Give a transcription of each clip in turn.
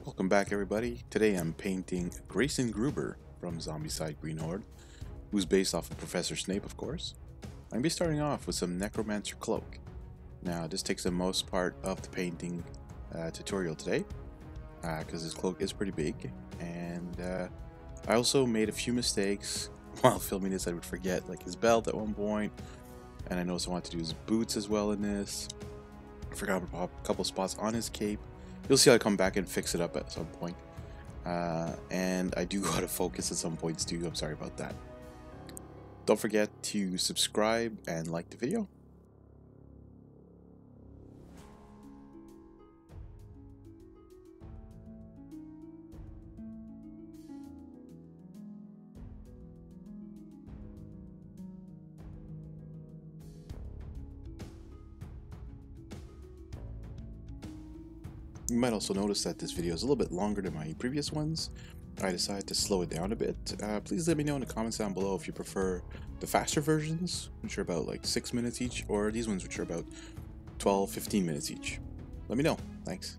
Welcome back, everybody. Today I'm painting Grayson Gruber from Zombicide Green Horde, who's based off of Professor Snape, of course. I'm going to be starting off with some Necromancer Cloak. Now, this takes the most part of the painting tutorial today, because this cloak is pretty big, and I also made a few mistakes while filming this. I would forget like his belt at one point, and I noticed I wanted to do his boots as well in this. I forgot about a couple spots on his cape. You'll see I'll come back and fix it up at some point. And I do go out of focus at some points too. I'm sorry about that. Don't forget to subscribe and like the video. You might also notice that this video is a little bit longer than my previous ones. I decided to slow it down a bit. Please let me know in the comments down below if you prefer the faster versions, which are about like 6 minutes each, or these ones which are about 12-15 minutes each. Let me know. Thanks.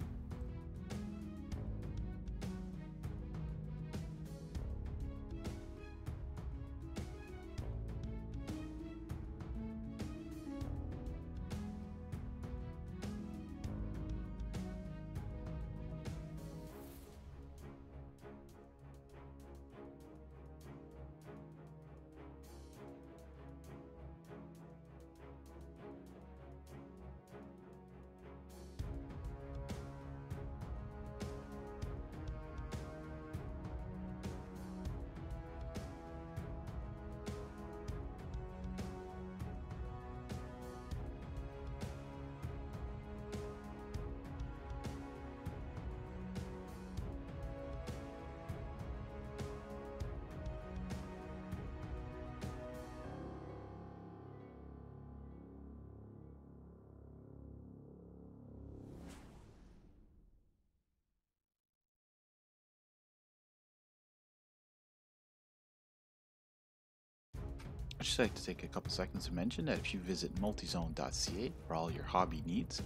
I'd just like to take a couple seconds to mention that if you visit multizone.ca for all your hobby needs,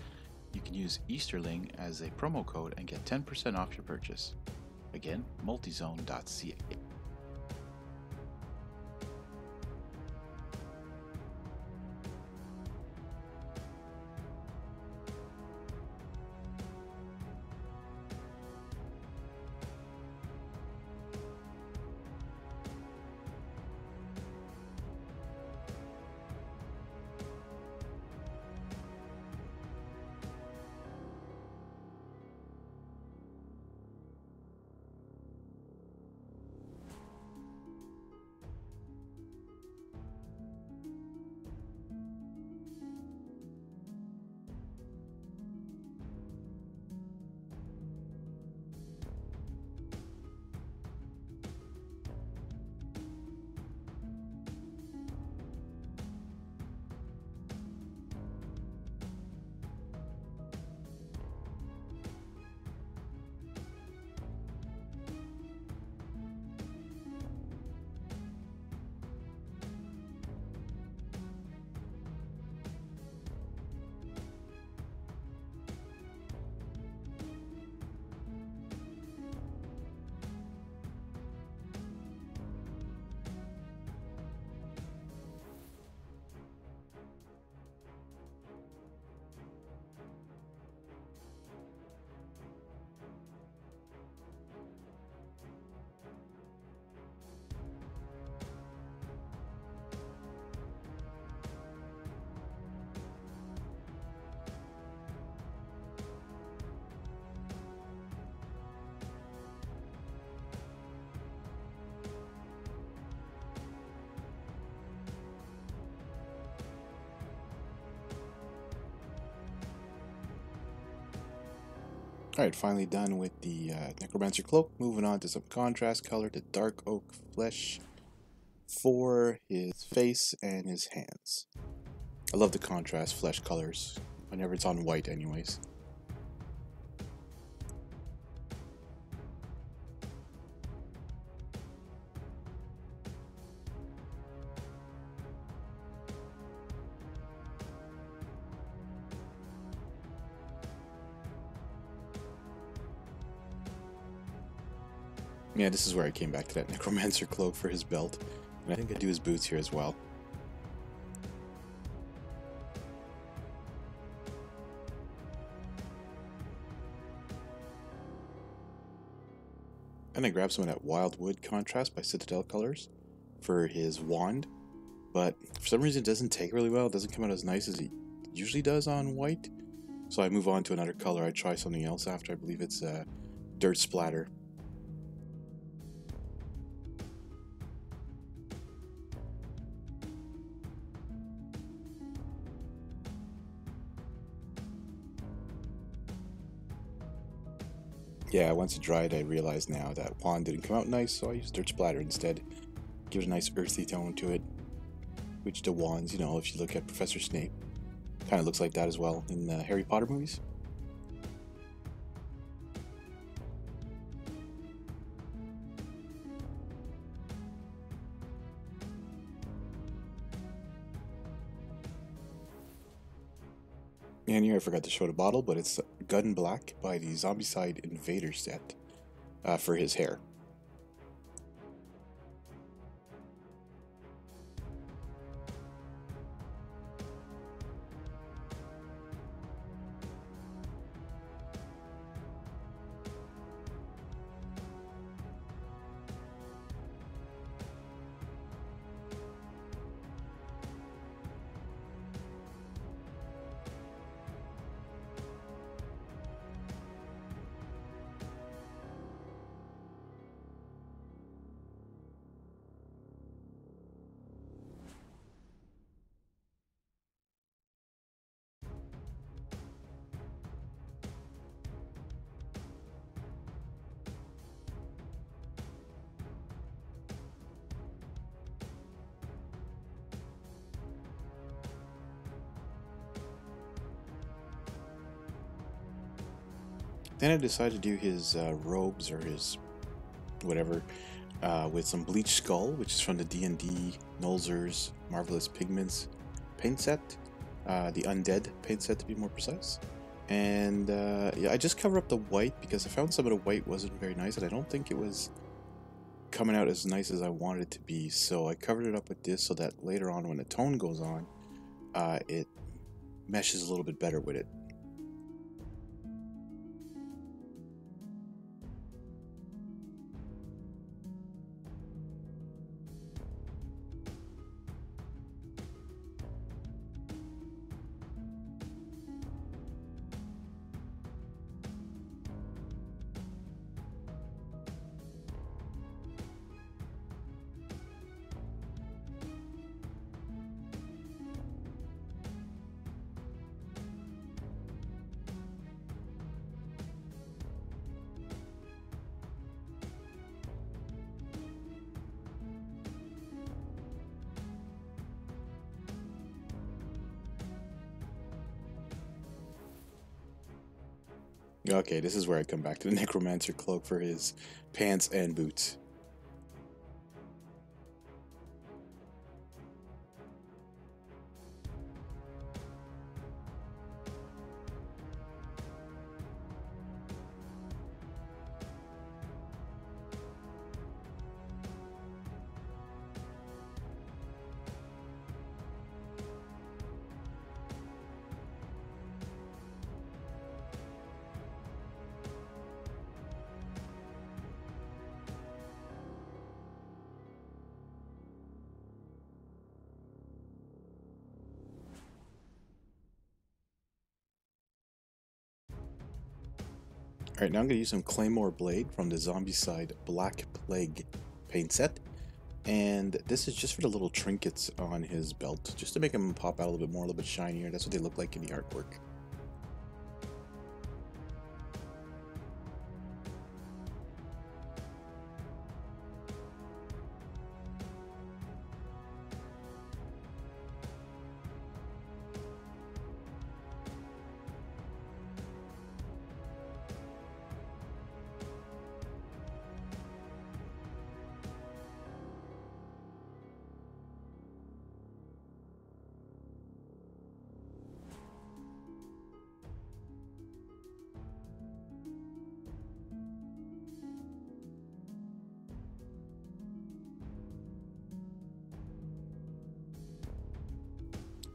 you can use Easterling as a promo code and get 10% off your purchase. Again, multizone.ca. Alright, finally done with the Necromancer Cloak. Moving on to some contrast color to dark oak flesh for his face and his hands. I love the contrast flesh colors, whenever it's on white anyways. Yeah, this is where I came back to that Necromancer cloak for his belt. And I think I do his boots here as well. And I grabbed some of that Wildwood contrast by Citadel Colors for his wand. But for some reason it doesn't take really well. It doesn't come out as nice as it usually does on white. So I move on to another color. I try something else after. I believe it's Dirt Splatter. Yeah, once it dried, I realized now that wand didn't come out nice, so I used Dirt Splatter instead. Give it a nice earthy tone to it. Which the wands, you know, if you look at Professor Snape, kind of looks like that as well in the Harry Potter movies. And here I forgot to show the bottle, but it's Gun Black by the Zombicide Invader set for his hair. Then I decided to do his robes or his whatever with some Bleach Skull, which is from the D&D Nolzur's Marvelous Pigments paint set, the Undead paint set to be more precise. And yeah, I just covered up the white because I found some of the white wasn't very nice, and I don't think it was coming out as nice as I wanted it to be. So I covered it up with this so that later on, when the tone goes on, it meshes a little bit better with it. Okay, this is where I come back to the Necromancer cloak for his pants and boots. Alright, now I'm going to use some Claymore Blade from the Zombicide Black Plague paint set. And this is just for the little trinkets on his belt, just to make him pop out a little bit more, a little bit shinier. That's what they look like in the artwork.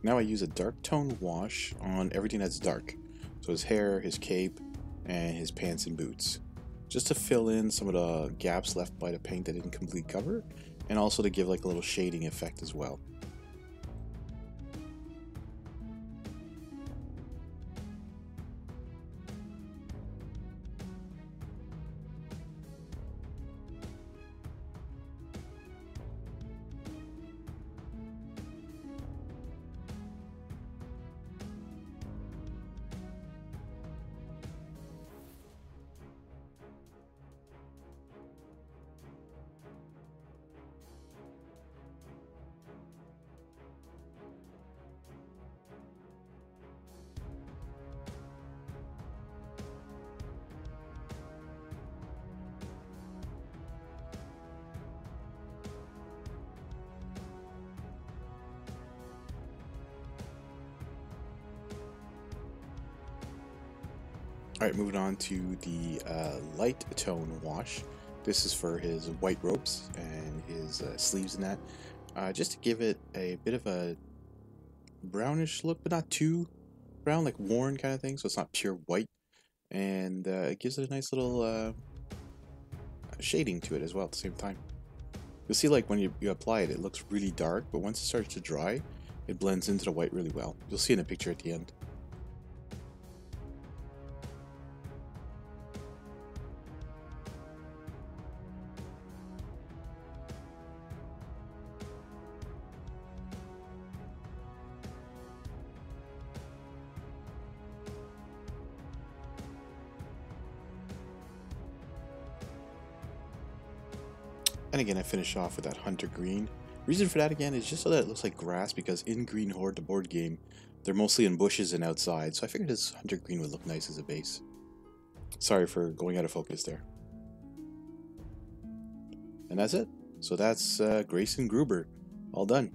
Now I use a dark tone wash on everything that's dark. So his hair, his cape, and his pants and boots. Just to fill in some of the gaps left by the paint that didn't completely cover, and also to give like a little shading effect as well. Alright, moving on to the light tone wash. This is for his white robes and his sleeves and that. Just to give it a bit of a brownish look, but not too brown, like worn kind of thing, so it's not pure white. And it gives it a nice little shading to it as well at the same time. You'll see like when you apply it, it looks really dark, but once it starts to dry, it blends into the white really well. You'll see in the picture at the end. And again, I finish off with that Hunter Green. Reason for that again is just so that it looks like grass, because in Green Horde, the board game, they're mostly in bushes and outside, so I figured this Hunter Green would look nice as a base. Sorry for going out of focus there. And that's it. So that's Grayson Gruber. All done.